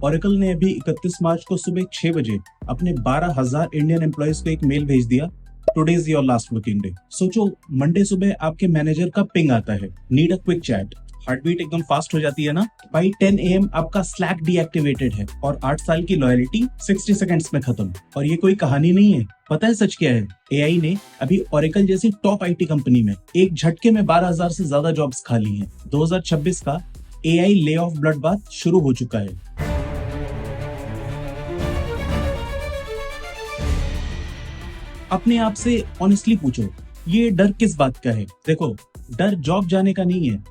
Oracle ने अभी 31 मार्च को सुबह 6 बजे अपने 12,000 इंडियन एम्प्लॉयज को एक मेल भेज दिया, today is your last working day. सोचो, मंडे सुबह आपके मैनेजर का पिंग आता है, need a quick chat. Heartbeat एकदम फास्ट हो जाती है ना। बाई 10 AM आपका स्लैक डीएक्टिवेटेड है और 8 साल की लॉयल्टी 60 सेकंड्स में खत्म। और ये कोई कहानी नहीं है, पता है सच क्या है? एआई ने अभी ओरेकल जैसी टॉप आईटी कंपनी में एक झटके में 12,000 से ज्यादा जॉब्स खा ली हैं। 2026 का AI lay off blood bath शुरू हो चुका है। अपने आप से ऑनेस्टली पूछो, ये डर किस बात का है? देखो, डर जॉब जाने का नहीं है,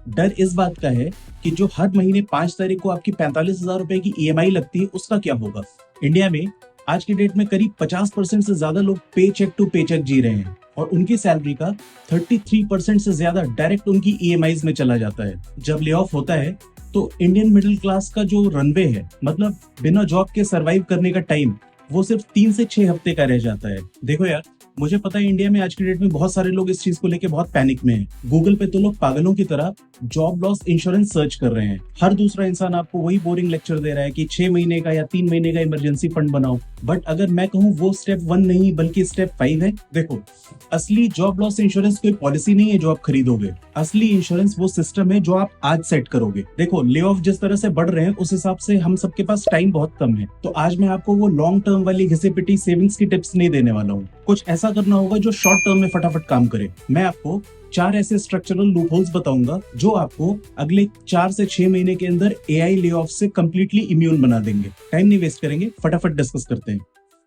डर इस बात का है कि जो हर महीने 5 तारीख को आपकी 45,000 रुपए की ईएमआई लगती है, उसका क्या होगा। इंडिया में आज की डेट में करीब 50% से ज्यादा लोग पे चेक टू पे चेक जी रहे हैं और उनकी सैलरी का 33% से ज्यादा डायरेक्ट उनकी ईएमआईज में चला जाता है। जब ले ऑफ होता है तो इंडियन मिडिल क्लास का जो रनवे है, मतलब बिना जॉब के सरवाइव करने का टाइम, वो सिर्फ 3 से 6 हफ्ते का रह जाता है। देखो यार, मुझे पता है इंडिया में आज की डेट में बहुत सारे लोग इस चीज को लेके बहुत पैनिक में हैं। गूगल पे तो लोग पागलों की तरह जॉब लॉस इंश्योरेंस सर्च कर रहे हैं। हर दूसरा इंसान आपको वही बोरिंग लेक्चर दे रहा है कि 6 महीने का या 3 महीने का इमरजेंसी फंड बनाओ। बट अगर मैं कहूँ, वो स्टेप 1 नहीं बल्कि स्टेप 5 है। देखो, असली जॉब लॉस इंश्योरेंस कोई पॉलिसी नहीं है जो आप खरीदोगे। असली इंश्योरेंस वो सिस्टम है जो आप आज सेट करोगे। देखो, ले ऑफ जिस तरह से बढ़ रहे हैं उस हिसाब से हम सबके पास टाइम बहुत कम है, तो आज मैं आपको वो लॉन्ग टर्म वाली घिसे पिटी सेविंग्स की टिप्स नहीं देने वाला हूँ। कुछ ऐसा करना होगा जो शॉर्ट टर्म में फटाफट काम करे। मैं आपको 4 ऐसे स्ट्रक्चरल लूपहोल्स बताऊंगा जो आपको अगले 4 से 6 महीने के अंदर एआई ले ऑफ से कंप्लीटली इम्यून बना देंगे। टाइम नहीं वेस्ट करेंगे, फटाफट डिस्कस करते हैं।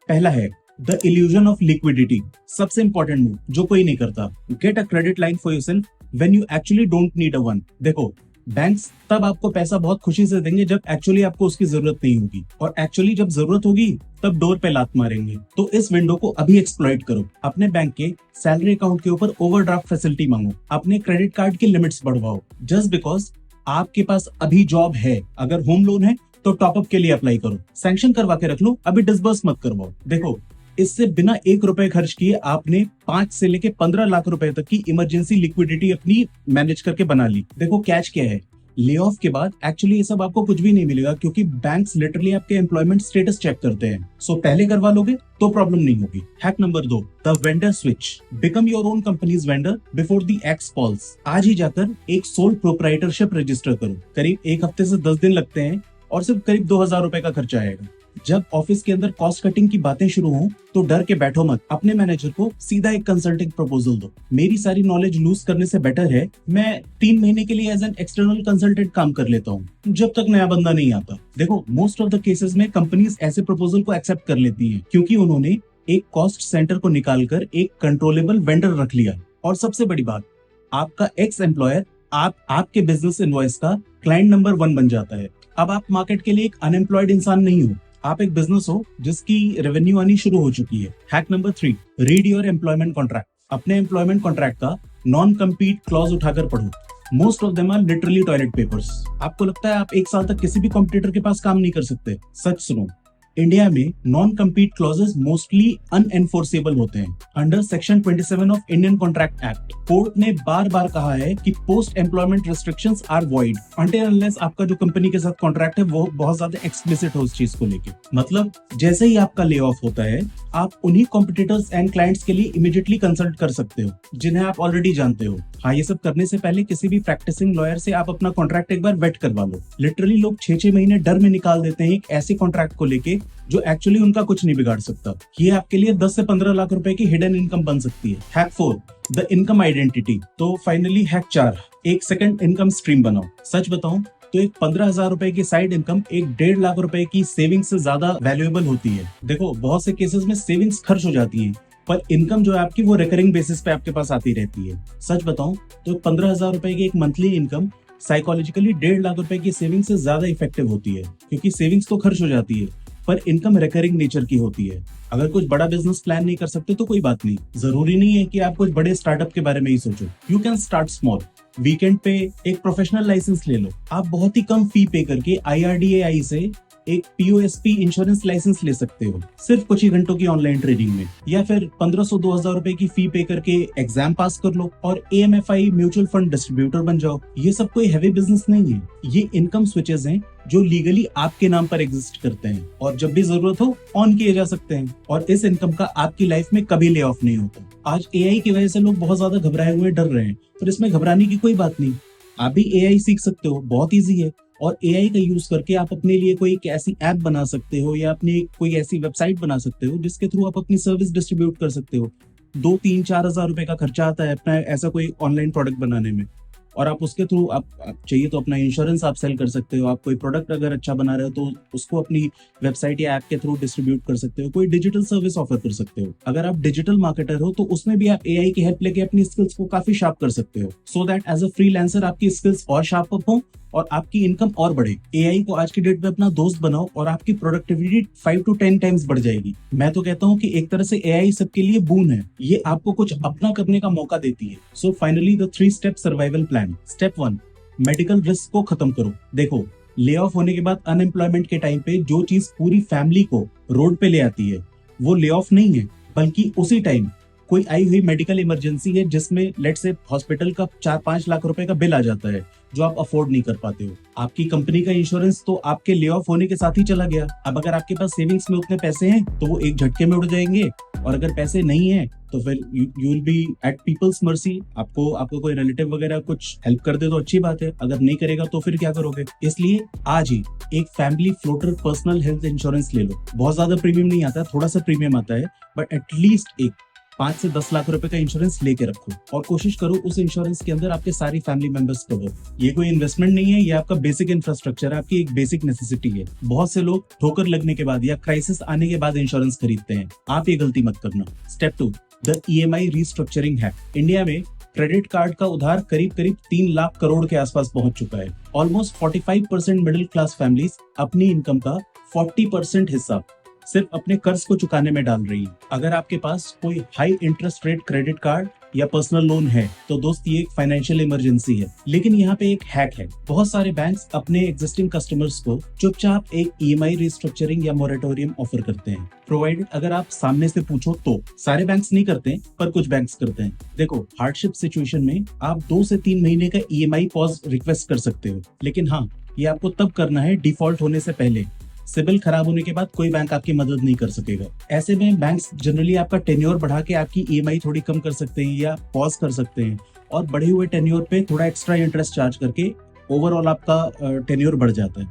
पहला है द इल्यूजन ऑफ लिक्विडिटी। सबसे इंपॉर्टेंट मूव जो कोई नहीं करता, get a credit line for yourself when you actually don't need a one. देखो, बैंक्स तब आपको पैसा बहुत खुशी से देंगे जब एक्चुअली आपको उसकी जरूरत नहीं होगी, और एक्चुअली जब जरूरत होगी तब डोर पे लात मारेंगे। तो इस विंडो को अभी एक्सप्लॉइट करो। अपने बैंक के सैलरी अकाउंट के ऊपर ओवरड्राफ्ट फैसिलिटी मांगो, अपने क्रेडिट कार्ड की लिमिट्स बढ़वाओ, जस्ट बिकॉज आपके पास अभी जॉब है। अगर होम लोन है तो टॉपअप के लिए अप्लाई करो, सैंक्शन करवा के रख लो, अभी डिसबर्स मत करवाओ। देखो, इससे बिना 1 रुपए खर्च किए आपने 5 से लेके 15 लाख रुपए तक की इमरजेंसी लिक्विडिटी अपनी मैनेज करके बना ली। देखो, कैच क्या है? ले ऑफ के बाद एक्चुअली ये सब आपको कुछ भी नहीं मिलेगा, क्योंकि बैंक्स लिटरली आपके एम्प्लॉयमेंट स्टेटस चेक करते हैं। सो पहले करवा लोगे तो प्रॉब्लम नहीं होगी। Hack number 2, the vendor switch. Become your own company's vendor before the axe falls. आज ही जाकर एक सोल प्रोप्राइटरशिप रजिस्टर करो। करीब 1 हफ्ते से 10 दिन लगते हैं और सिर्फ करीब 2,000 रुपए का खर्चा आएगा। जब ऑफिस के अंदर कॉस्ट कटिंग की बातें शुरू हो तो डर के बैठो मत, अपने मैनेजर को सीधा एक कंसल्टिंग प्रपोजल दो। मेरी सारी नॉलेज लूज करने से बेटर है मैं 3 महीने के लिए एज एन एक्सटर्नल कंसल्टेंट काम कर लेता हूँ, जब तक नया बंदा नहीं आता। देखो, मोस्ट ऑफ द केसेस में कंपनीज ऐसे प्रपोजल को एक्सेप्ट कर लेती हैं, क्योंकि उन्होंने एक कॉस्ट सेंटर को निकालकर एक कंट्रोलेबल वेंडर रख लिया। और सबसे बड़ी बात, आपका एक्स एम्प्लॉयर आपके बिजनेस इनवॉइस का क्लाइंट नंबर 1 बन जाता है। अब आप मार्केट के लिए एक अनएम्प्लॉयड इंसान नहीं हो, आप एक बिजनेस हो जिसकी रेवेन्यू आनी शुरू हो चुकी है। Hack number 3, read your employment contract. अपने एम्प्लॉयमेंट कॉन्ट्रैक्ट का नॉन कम्पीट क्लॉज उठाकर पढ़ो। Most of them are literally toilet papers. आपको लगता है आप 1 साल तक किसी भी कॉम्पिटिटर के पास काम नहीं कर सकते? सच सुनो, इंडिया में non compete clauses mostly unenforceable होते हैं। Under section 27 of Indian contract act, court ने बार बार कहा है कि post employment restrictions are void until unless आपका जो कंपनी के साथ कॉन्ट्रैक्ट है वो बहुत ज्यादा एक्सप्लिसिट हो उस चीज को लेके। मतलब जैसे ही आपका ले ऑफ होता है, आप उन्हीं कॉम्पिटिटर्स एंड क्लाइंट्स के लिए इमीडिएटली कंसल्ट कर सकते हो जिन्हें आप ऑलरेडी जानते हो। हाँ, ये सब करने से पहले किसी भी प्रैक्टिसिंग लॉयर से आप अपना कॉन्ट्रैक्ट एक बार वेट करवा लो। लिटरली लोग 6-6 महीने डर में निकाल देते हैं एक ऐसे कॉन्ट्रैक्ट को लेके जो एक्चुअली उनका कुछ नहीं बिगाड़ सकता। ये आपके लिए 10 से 15 लाख रुपए की हिडन इनकम बन सकती है। Hack 4, the income identity. तो फाइनली हैक 4, एक सेकंड इनकम स्ट्रीम बनाओ। सच बताऊं तो एक 15,000 रुपए की साइड इनकम एक 1.5 लाख रुपए की सेविंग से ज्यादा वैल्यूएबल होती है। देखो, बहुत से केसेस में सेविंग्स खर्च हो जाती है, पर इनकम जो है आपकी वो रिकरिंग बेसिस पे आपके पास आती रहती है। सच बताऊं तो 15,000 रुपए की एक मंथली इनकम साइकोलॉजिकली 1.5 लाख रुपए की सेविंग से ज्यादा इफेक्टिव होती है, क्योंकि सेविंग्स तो खर्च हो जाती है पर इनकम रिकरिंग नेचर की होती है। अगर कुछ बड़ा बिजनेस प्लान नहीं कर सकते तो कोई बात नहीं, जरूरी नहीं है कि आप कुछ बड़े स्टार्टअप के बारे में ही सोचो। You can start small. Weekend पे एक प्रोफेशनल लाइसेंस ले लो। आप बहुत ही कम फी पे करके IRDAI से एक POSP इंश्योरेंस लाइसेंस ले सकते हो, सिर्फ कुछ ही घंटों की ऑनलाइन ट्रेनिंग में। या फिर 1500-2000 रुपए की फी पे करके एग्जाम पास कर लो और AMFI म्यूचुअल फंड डिस्ट्रीब्यूटर बन जाओ। ये सब कोई हैवी बिजनेस नहीं है, ये इनकम स्विचेस हैं जो लीगली आपके नाम पर एग्जिस्ट करते हैं और जब भी जरूरत हो ऑन किए जा सकते हैं, और इस इनकम का आपकी लाइफ में कभी ले ऑफ नहीं होता। आज एआई की वजह से लोग बहुत ज्यादा घबराए हुए डर रहे हैं, पर इसमें घबराने की कोई बात नहीं। आप भी एआई सीख सकते हो, बहुत ईजी है। और एआई का यूज करके आप अपने लिए कोई एक ऐसी ऐप बना सकते हो या अपनी कोई ऐसी वेबसाइट बना सकते हो जिसके थ्रू आप अपनी सर्विस डिस्ट्रीब्यूट कर सकते हो। 2-3-4 हज़ार रुपए का खर्चा आता है अपना ऐसा कोई ऑनलाइन प्रोडक्ट बनाने में, और आप उसके थ्रू आप चाहिए तो अपना इंश्योरेंस आप सेल कर सकते हो। आप कोई प्रोडक्ट अगर अच्छा बना रहे हो तो उसको अपनी वेबसाइट या ऐप के थ्रू डिस्ट्रीब्यूट कर सकते हो। कोई डिजिटल सर्विस ऑफर कर सकते हो। अगर आप डिजिटल मार्केटर हो तो उसमें भी आप एआई की हेल्प लेके अपनी स्किल्स को काफी शार्प कर सकते हो, so that as a freelancer आपकी स्किल्स और शार्प अप हो और आपकी इनकम और बढ़े। एआई को आज की डेट में अपना दोस्त बनाओ और आपकी प्रोडक्टिविटी 5 to 10 टाइम्स बढ़ जाएगी। मैं तो कहता हूँ कि एक तरह से एआई सबके लिए बून है, ये आपको कुछ अपना करने का मौका देती है। So finally the 3 step survival plan. Step 1, medical risk को खत्म करो। देखो, ले ऑफ होने के बाद अनएम्प्लॉयमेंट के टाइम पे जो चीज पूरी फैमिली को रोड पे ले आती है वो ले ऑफ नहीं है, बल्कि उसी टाइम कोई आई हुई मेडिकल इमरजेंसी है जिसमें लेट से हॉस्पिटल का 4-5 लाख रुपए का बिल आ जाता है जो आप अफोर्ड नहीं कर पाते हो। आपकी कंपनी का इंश्योरेंस तो आपके ले ऑफ होने के साथ ही चला गया। अब अगर आपके पास सेविंग्स में उतने पैसे हैं तो वो एक झटके में उड़ जाएंगे, और अगर पैसे नहीं है तो फिर you will be at people's mercy. आपको कोई रिलेटिव वगैरह कुछ हेल्प कर दे तो अच्छी बात है, अगर नहीं करेगा तो फिर क्या करोगे। इसलिए आज ही एक family floater personal health insurance ले लो। बहुत ज्यादा प्रीमियम नहीं आता, थोड़ा सा प्रीमियम आता है, बट एटलीस्ट एक 5 से 10 लाख रुपए का इंश्योरेंस लेके रखो और कोशिश करो उस इंश्योरेंस के अंदर आपके सारी फैमिली मेंबर्स कवर। ये कोई इन्वेस्टमेंट नहीं है, ये आपका बेसिक इंफ्रास्ट्रक्चर है, आपकी एक बेसिक नेसेसिटी है। बहुत से लोग ठोकर लगने के बाद या क्राइसिस आने के बाद इंश्योरेंस खरीदते हैं, आप ये गलती मत करना। Step 2, the EMI restructuring hack. India में क्रेडिट कार्ड का उधार करीब 3 लाख करोड़ के आसपास पहुंच चुका है। ऑलमोस्ट 45% मिडिल क्लास फैमिलीज अपनी इनकम का 40% हिस्सा सिर्फ अपने कर्ज को चुकाने में डाल रही है। अगर आपके पास कोई high interest rate credit card या पर्सनल लोन है तो दोस्त ये एक फाइनेंशियल इमरजेंसी है। लेकिन यहाँ पे एक हैक है, बहुत सारे बैंक्स अपने एग्जिस्टिंग कस्टमर्स को चुपचाप एक ईएमआई रिस्ट्रक्चरिंग या मोरेटोरियम ऑफर करते हैं, प्रोवाइडेड अगर आप सामने से पूछो तो। सारे बैंक्स नहीं करते पर कुछ बैंक्स करते हैं। देखो, हार्डशिप सिचुएशन में आप 2 से 3 महीने का ईएमआई पॉज रिक्वेस्ट कर सकते हो, लेकिन हाँ, ये आपको तब करना है डिफॉल्ट होने से पहले। सिबिल खराब होने के बाद कोई बैंक आपकी मदद नहीं कर सकेगा। ऐसे में बैंक्स जनरली आपका टेन्योर बढ़ा के आपकी ईएमआई थोड़ी कम कर सकते हैं या पॉज कर सकते हैं, और बढ़े हुए टेन्योर पे थोड़ा एक्स्ट्रा इंटरेस्ट चार्ज करके ओवरऑल आपका टेन्योर बढ़ जाता है।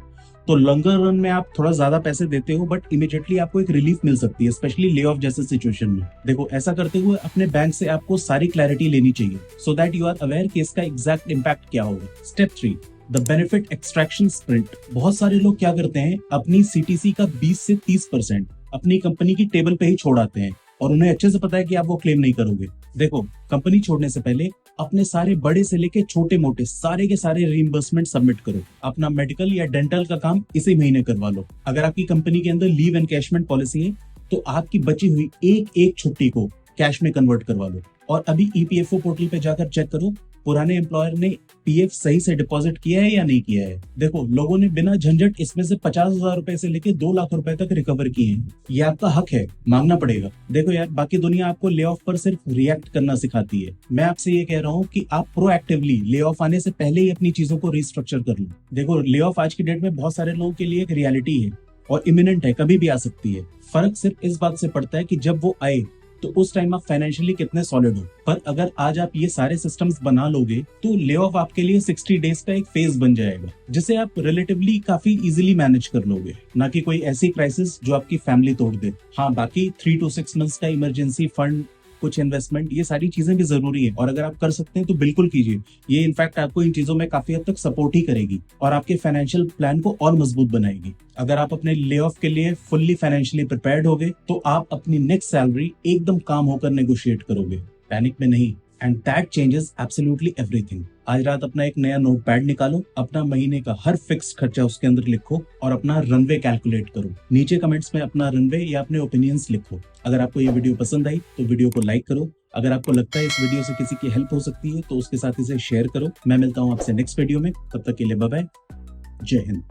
तो लॉन्गर रन में आप थोड़ा ज्यादा पैसे देते हो, बट इमीडिएटली आपको एक रिलीफ मिल सकती है, स्पेशली ले ऑफ जैसे सिचुएशन में। देखो, ऐसा करते हुए अपने बैंक से आपको सारी क्लैरिटी लेनी चाहिए, so that you are aware कि इसका एग्जैक्ट इम्पैक्ट क्या होगा। Step 3, the benefit extraction sprint. बहुत सारे लोग क्या करते हैं, अपनी सीटीसी का 20 से 30% अपनी कंपनी की टेबल पे ही छोड़ आते हैं, और उन्हें अच्छे से पता है कि आप वो क्लेम नहीं करोगे। देखो, कंपनी छोड़ने से पहले अपने सारे बड़े से लेके छोटे मोटे सारे के सारे रीइंबर्समेंट सबमिट करो। अपना मेडिकल या डेंटल का काम इसी महीने करवा लो। अगर आपकी कंपनी के अंदर लीव एनकैशमेंट पॉलिसी है तो आपकी बची हुई एक छुट्टी को कैश में कन्वर्ट करवा लो। और अभी ईपीएफओ पोर्टल पे जाकर चेक करो पुराने एम्प्लॉयर ने पीएफ सही से डिपॉजिट किया है या नहीं किया है। देखो, लोगों ने बिना झंझट इसमें से 50,000 रुपए से लेके 2 लाख रुपए तक रिकवर किए हैं। ये आपका हक है, मांगना पड़ेगा। देखो यार, बाकी दुनिया आपको ले ऑफ पर सिर्फ रिएक्ट करना सिखाती है। मैं आपसे ये कह रहा हूँ कि आप प्रोएक्टिवली ले ऑफ आने से पहले ही अपनी चीजों को रिस्ट्रक्चर कर लो। देखो, ले ऑफ आज की डेट में बहुत सारे लोगों के लिए एक रियलिटी है और इमिनेंट है, कभी भी आ सकती है। फर्क सिर्फ इस बात से पड़ता है कि जब वो आए तो उस टाइम आप फाइनेंशियली कितने सॉलिड हो। पर अगर आज आप ये सारे सिस्टम्स बना लोगे तो ले ऑफ आपके लिए 60 डेज का एक फेज बन जाएगा, जिसे आप रिलेटिवली काफी इजीली मैनेज कर लोगे, ना कि कोई ऐसी क्राइसिस जो आपकी फैमिली तोड़ दे। हाँ, बाकी 3 to 6 मंथ्स का इमरजेंसी फंड, कुछ इन्वेस्टमेंट, ये सारी चीजें भी जरूरी है, और अगर आप कर सकते हैं तो बिल्कुल कीजिए। ये इनफैक्ट आपको इन चीजों में काफी हद तक सपोर्ट ही करेगी और आपके फाइनेंशियल प्लान को और मजबूत बनाएगी। अगर आप अपने ले ऑफ के लिए फुल्ली फाइनेंशियली प्रिपेयर्ड होगे तो आप अपनी नेक्स्ट सैलरी एकदम काम होकर नेगोशिएट करोगे, पैनिक में नहीं। And that changes absolutely everything. आज रात अपना एक नया नोटपैड निकालो, अपना महीने का हर फिक्स खर्चा उसके अंदर लिखो और अपना रनवे कैलकुलेट करो। नीचे कमेंट्स में अपना रनवे या अपने ओपिनियंस लिखो। अगर आपको ये वीडियो पसंद आई तो वीडियो को लाइक करो। अगर आपको लगता है इस वीडियो से किसी की हेल्प हो सकती है तो उसके साथ इसे शेयर करो। मैं मिलता हूँ आपसे नेक्स्ट वीडियो में, तब तक के लिए बाय बाय, जय हिंद।